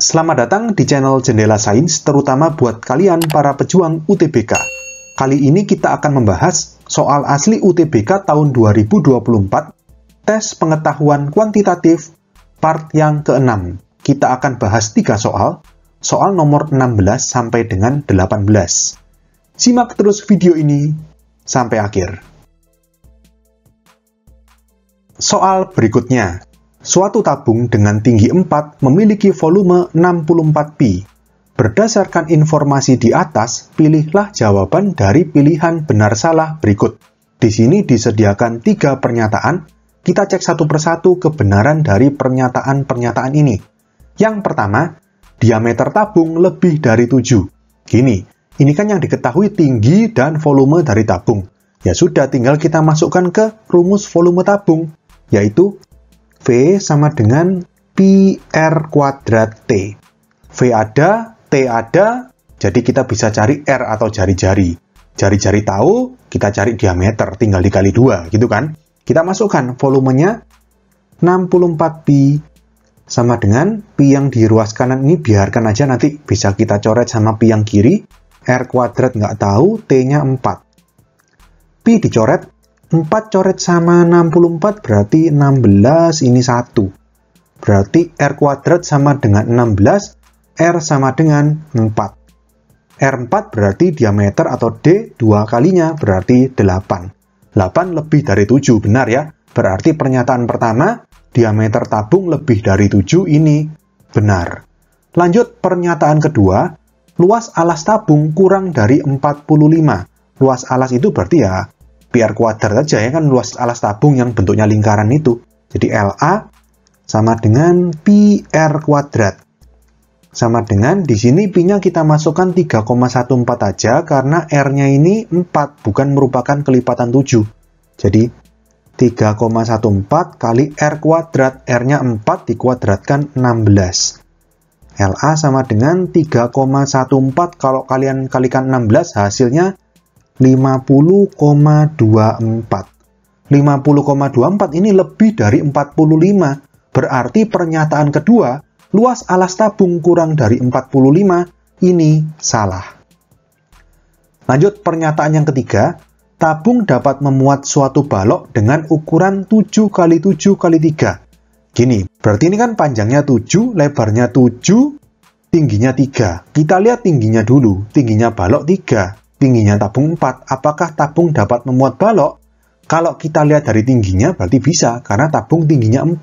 Selamat datang di channel Jendela Sains, terutama buat kalian para pejuang UTBK. Kali ini kita akan membahas soal asli UTBK tahun 2024, tes pengetahuan kuantitatif, part yang ke-6. Kita akan bahas 3 soal nomor 16 sampai dengan 18. Simak terus video ini sampai akhir. Soal berikutnya. Suatu tabung dengan tinggi 4 memiliki volume 64 pi. Berdasarkan informasi di atas, pilihlah jawaban dari pilihan benar salah berikut. Di sini disediakan 3 pernyataan. Kita cek satu persatu kebenaran dari pernyataan-pernyataan ini. Yang pertama, diameter tabung lebih dari 7. Gini, ini kan yang diketahui tinggi dan volume dari tabung. Ya sudah, tinggal kita masukkan ke rumus volume tabung, yaitu V sama dengan pi R kuadrat T. V ada, T ada, jadi kita bisa cari R atau jari-jari. Jari-jari tahu, kita cari diameter, tinggal dikali 2, gitu kan? Kita masukkan volumenya 64 pi sama dengan pi yang di ruas kanan ini biarkan aja, nanti bisa kita coret sama pi yang kiri. R kuadrat nggak tahu, T-nya 4. Pi dicoret, 4 coret sama 64 berarti 16, ini 1. Berarti R kuadrat sama dengan 16, R sama dengan 4. R4 berarti diameter atau D 2 kalinya berarti 8. 8 lebih dari 7, benar ya? Berarti pernyataan pertama, diameter tabung lebih dari 7 ini benar. Lanjut pernyataan kedua, luas alas tabung kurang dari 45. Luas alas itu berarti ya pi R kuadrat aja ya kan, luas alas tabung yang bentuknya lingkaran itu. Jadi LA sama dengan pi R kuadrat. Sama dengan di sini pi-nya kita masukkan 3,14 aja karena R-nya ini 4, bukan merupakan kelipatan 7. Jadi 3,14 kali R kuadrat, R-nya 4 dikuadratkan 16. LA sama dengan 3,14, kalau kalian kalikan 16 hasilnya 50,24. 50,24 ini lebih dari 45. Berarti pernyataan kedua, luas alas tabung kurang dari 45, ini salah. Lanjut pernyataan yang ketiga, tabung dapat memuat suatu balok dengan ukuran 7 x 7 x 3. Gini, berarti ini kan panjangnya 7, lebarnya 7, tingginya 3. Kita lihat tingginya dulu, tingginya balok 3. Tingginya tabung 4, apakah tabung dapat memuat balok? Kalau kita lihat dari tingginya, berarti bisa, karena tabung tingginya 4,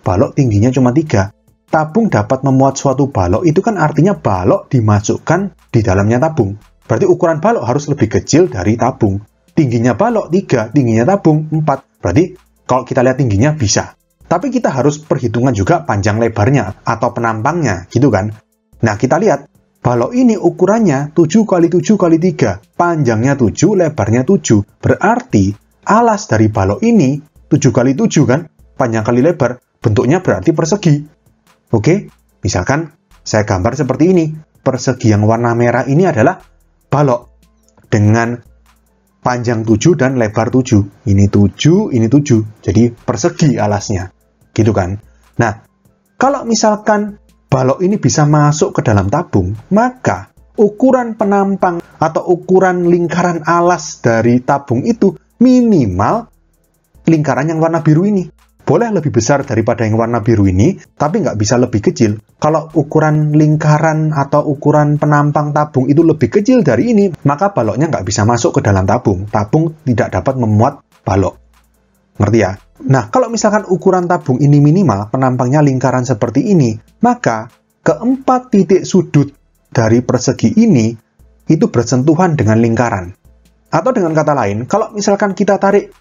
balok tingginya cuma 3. Tabung dapat memuat suatu balok, itu kan artinya balok dimasukkan di dalamnya tabung. Berarti ukuran balok harus lebih kecil dari tabung. Tingginya balok 3, tingginya tabung 4. Berarti kalau kita lihat tingginya bisa. Tapi kita harus perhitungan juga panjang lebarnya, atau penampangnya, gitu kan. Nah, kita lihat. Balok ini ukurannya 7 x 7 x 3, panjangnya 7, lebarnya 7. Berarti alas dari balok ini 7 x 7 kan, panjang kali lebar, bentuknya berarti persegi. Oke, misalkan saya gambar seperti ini. Persegi yang warna merah ini adalah balok dengan panjang 7 dan lebar 7. Ini 7, ini 7. Jadi persegi alasnya. Gitu kan. Nah, kalau misalkan balok ini bisa masuk ke dalam tabung, maka ukuran penampang atau ukuran lingkaran alas dari tabung itu minimal lingkaran yang warna biru ini. Boleh lebih besar daripada yang warna biru ini, tapi nggak bisa lebih kecil. Kalau ukuran lingkaran atau ukuran penampang tabung itu lebih kecil dari ini, maka baloknya nggak bisa masuk ke dalam tabung. Tabung tidak dapat memuat balok. Ngerti ya? Nah, kalau misalkan ukuran tabung ini minimal, penampangnya lingkaran seperti ini, maka keempat titik sudut dari persegi ini itu bersentuhan dengan lingkaran. Atau dengan kata lain, kalau misalkan kita tarik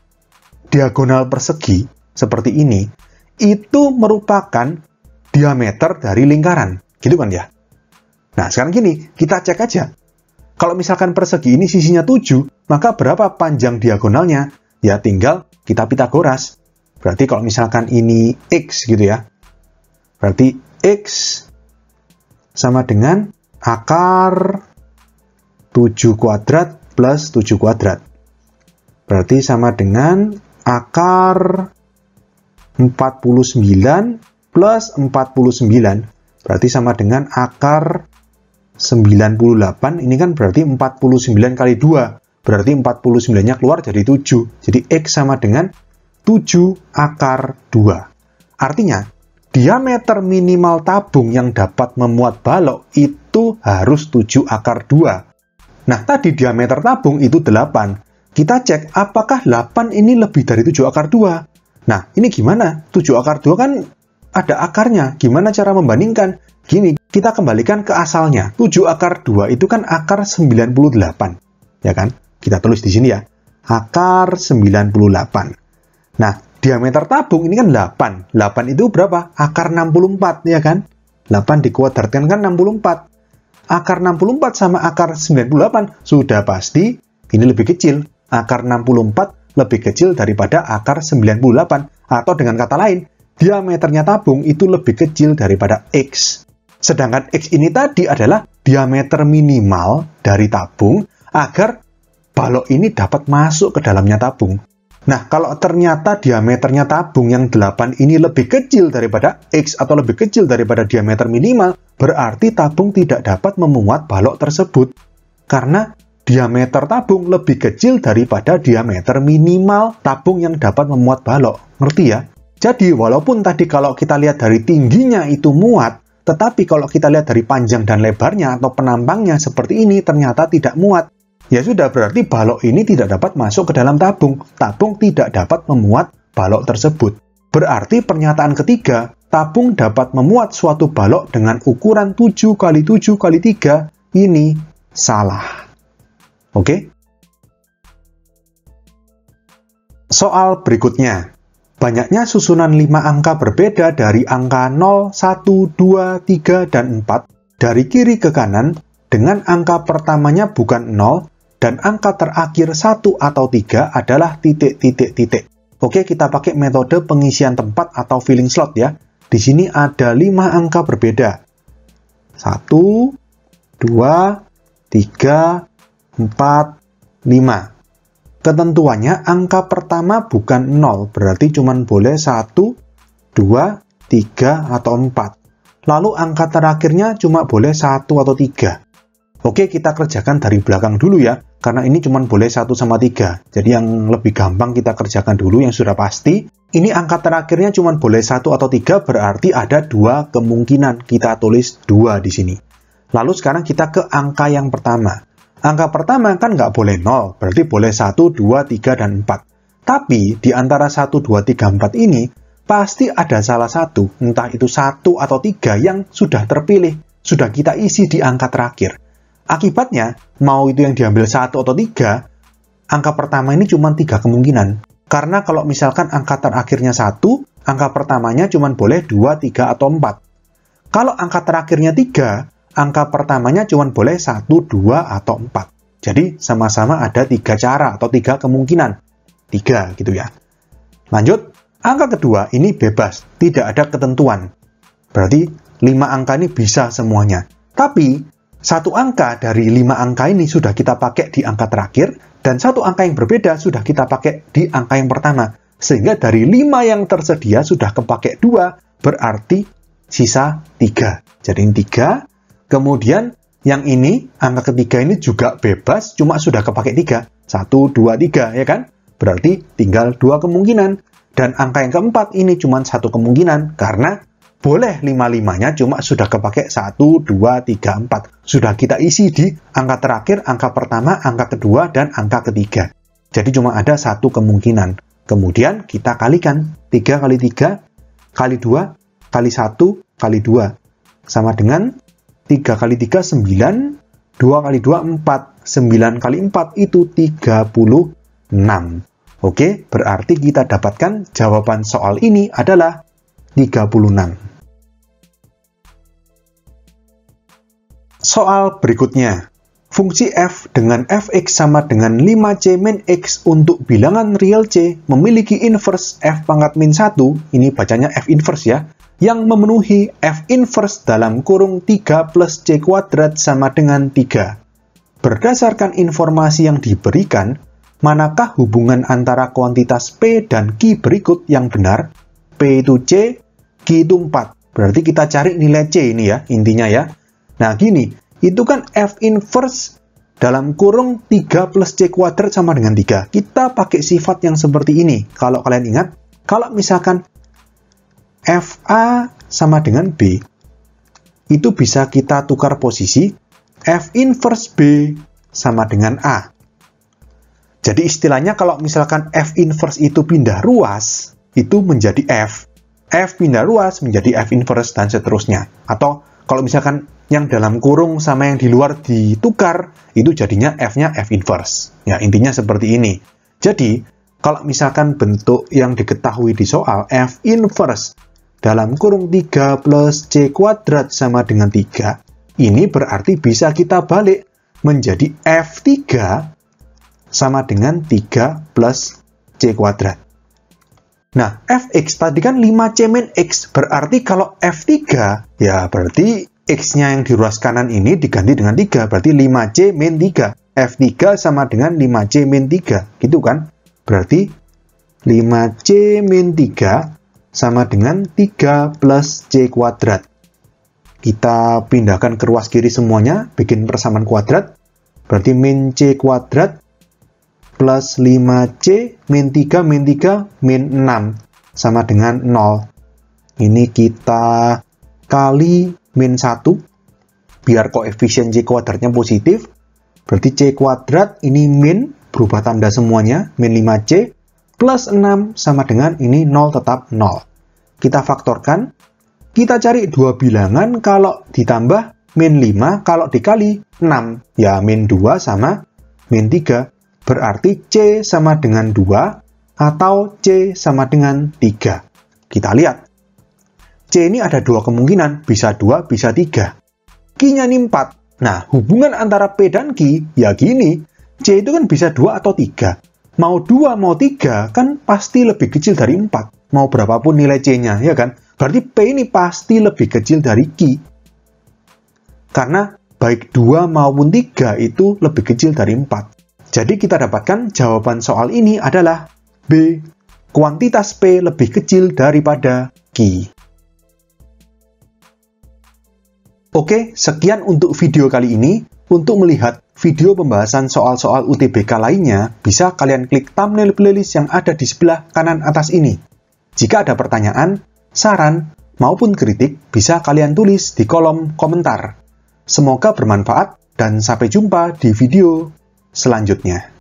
diagonal persegi seperti ini, itu merupakan diameter dari lingkaran. Gitu kan ya? Nah, sekarang gini, kita cek aja. Kalau misalkan persegi ini sisinya 7, maka berapa panjang diagonalnya? Ya, tinggal kita Pitagoras. Berarti kalau misalkan ini X gitu ya, berarti X sama dengan akar 7 kuadrat plus 7 kuadrat. Berarti sama dengan akar 49 plus 49. berarti sama dengan akar 98, ini kan berarti 49 kali 2, berarti 49-nya keluar jadi 7. Jadi X sama dengan 7 akar 2. Artinya, diameter minimal tabung yang dapat memuat balok itu harus 7 akar 2. Nah, tadi diameter tabung itu 8. Kita cek apakah 8 ini lebih dari 7 akar 2. Nah, ini gimana? 7 akar 2 kan ada akarnya. Gimana cara membandingkan? Gini, kita kembalikan ke asalnya. 7 akar 2 itu kan akar 98. Ya kan? Kita tulis di sini ya. Akar 98. Nah, diameter tabung ini kan 8. 8 itu berapa? Akar 64, ya kan? 8 dikuadratkan kan 64. Akar 64 sama akar 98 sudah pasti ini lebih kecil. Akar 64 lebih kecil daripada akar 98. Atau dengan kata lain, diameternya tabung itu lebih kecil daripada X. Sedangkan X ini tadi adalah diameter minimal dari tabung agar balok ini dapat masuk ke dalamnya tabung. Nah, kalau ternyata diameternya tabung yang 8 ini lebih kecil daripada X atau lebih kecil daripada diameter minimal, berarti tabung tidak dapat memuat balok tersebut. Karena diameter tabung lebih kecil daripada diameter minimal tabung yang dapat memuat balok. Ngerti ya? Jadi, walaupun tadi kalau kita lihat dari tingginya itu muat, tetapi kalau kita lihat dari panjang dan lebarnya atau penampangnya seperti ini ternyata tidak muat. Ya sudah, berarti balok ini tidak dapat masuk ke dalam tabung. Tabung tidak dapat memuat balok tersebut. Berarti pernyataan ketiga, tabung dapat memuat suatu balok dengan ukuran 7 x 7 x 3, ini salah. Oke? Soal berikutnya. Banyaknya susunan 5 angka berbeda dari angka 0, 1, 2, 3, dan 4 dari kiri ke kanan dengan angka pertamanya bukan 0 dan angka terakhir 1 atau 3 adalah titik-titik-titik. Oke, kita pakai metode pengisian tempat atau filling slot ya. Di sini ada 5 angka berbeda. 1, 2, 3, 4, 5. Ketentuannya angka pertama bukan 0, berarti cuma boleh 1, 2, 3, atau 4. Lalu angka terakhirnya cuma boleh 1 atau 3. Oke, kita kerjakan dari belakang dulu ya, karena ini cuma boleh 1 sama 3. Jadi yang lebih gampang kita kerjakan dulu yang sudah pasti. Ini angka terakhirnya cuma boleh 1 atau 3, berarti ada 2 kemungkinan. Kita tulis 2 di sini. Lalu sekarang kita ke angka yang pertama. Angka pertama kan nggak boleh 0, berarti boleh 1, 2, 3, dan 4. Tapi di antara 1, 2, 3, 4 ini, pasti ada salah satu, entah itu 1 atau 3 yang sudah terpilih, sudah kita isi di angka terakhir. Akibatnya, mau itu yang diambil 1 atau 3, angka pertama ini cuma 3 kemungkinan. Karena kalau misalkan angka terakhirnya 1, angka pertamanya cuma boleh 2, 3, atau 4. Kalau angka terakhirnya 3, angka pertamanya cuma boleh 1, 2, atau 4. Jadi, sama-sama ada 3 cara atau 3 kemungkinan. 3 gitu ya. Lanjut, angka kedua ini bebas, tidak ada ketentuan. Berarti 5 angka ini bisa semuanya. Tapi, satu angka dari 5 angka ini sudah kita pakai di angka terakhir, dan satu angka yang berbeda sudah kita pakai di angka yang pertama. Sehingga dari 5 yang tersedia sudah kepake 2, berarti sisa 3. Jadi ini 3. Kemudian yang ini, angka ketiga ini juga bebas, cuma sudah kepake 3. 1, 2, 3, ya kan? Berarti tinggal 2 kemungkinan. Dan angka yang keempat ini cuma 1 kemungkinan, karena boleh 5-5-nya cuma sudah kepake 1, 2, 3, 4. Sudah kita isi di angka terakhir, angka pertama, angka kedua, dan angka ketiga. Jadi cuma ada 1 kemungkinan. Kemudian kita kalikan 3 kali 3, kali 2, kali 1, kali 2. Sama dengan 3 kali 3, 9, 2 kali 2, 4, 9 kali 4 itu 36. Oke, berarti kita dapatkan jawaban soal ini adalah 36. Soal berikutnya. Fungsi f dengan fx sama dengan 5c min x untuk bilangan real c memiliki inverse f pangkat min 1, ini bacanya f inverse ya, yang memenuhi f inverse dalam kurung 3 plus c kuadrat sama dengan 3. Berdasarkan informasi yang diberikan, manakah hubungan antara kuantitas P dan Q berikut yang benar? P itu C, Q itu 4. Berarti kita cari nilai C ini ya, intinya ya. Nah, gini, itu kan F inverse dalam kurung 3 plus C kuadrat sama dengan 3. Kita pakai sifat yang seperti ini. Kalau kalian ingat, kalau misalkan FA sama dengan B, itu bisa kita tukar posisi, F inverse B sama dengan A. Jadi istilahnya kalau misalkan F inverse itu pindah ruas, itu menjadi F. F pindah ruas menjadi F inverse dan seterusnya. Atau kalau misalkan yang dalam kurung sama yang di luar ditukar, itu jadinya F-nya F inverse. Ya, intinya seperti ini. Jadi, kalau misalkan bentuk yang diketahui di soal F inverse dalam kurung 3 plus C kuadrat sama dengan 3, ini berarti bisa kita balik menjadi F3 sama dengan 3 plus C kuadrat. Nah, Fx tadi kan 5C min X, berarti kalau F3, ya berarti X-nya yang di ruas kanan ini diganti dengan 3, berarti 5C min 3. F3 sama dengan 5C min 3, gitu kan? Berarti 5C min 3 sama dengan 3 plus C kuadrat. Kita pindahkan ke ruas kiri semuanya, bikin persamaan kuadrat, berarti min C kuadrat plus 5C min 3 min 3 min 6 sama dengan 0. Ini kita kali min 1 biar koefisien C kuadratnya positif. Berarti C kuadrat ini min, berubah tanda semuanya, min 5C plus 6 sama dengan ini 0 tetap 0. Kita faktorkan, kita cari dua bilangan kalau ditambah min 5, kalau dikali 6. Ya min 2 sama min 3. Berarti C sama dengan 2 atau C sama dengan 3. Kita lihat. C ini ada dua kemungkinan, bisa 2, bisa 3. Q-nya ini 4. Nah, hubungan antara P dan Q, ya gini. C itu kan bisa 2 atau 3. Mau 2, mau 3, kan pasti lebih kecil dari 4. Mau berapapun nilai C-nya, ya kan? Berarti P ini pasti lebih kecil dari Q. Karena baik 2 maupun 3 itu lebih kecil dari 4. Jadi kita dapatkan jawaban soal ini adalah B. Kuantitas P lebih kecil daripada Q. Oke, sekian untuk video kali ini. Untuk melihat video pembahasan soal-soal UTBK lainnya, bisa kalian klik thumbnail playlist yang ada di sebelah kanan atas ini. Jika ada pertanyaan, saran, maupun kritik, bisa kalian tulis di kolom komentar. Semoga bermanfaat dan sampai jumpa di video selanjutnya.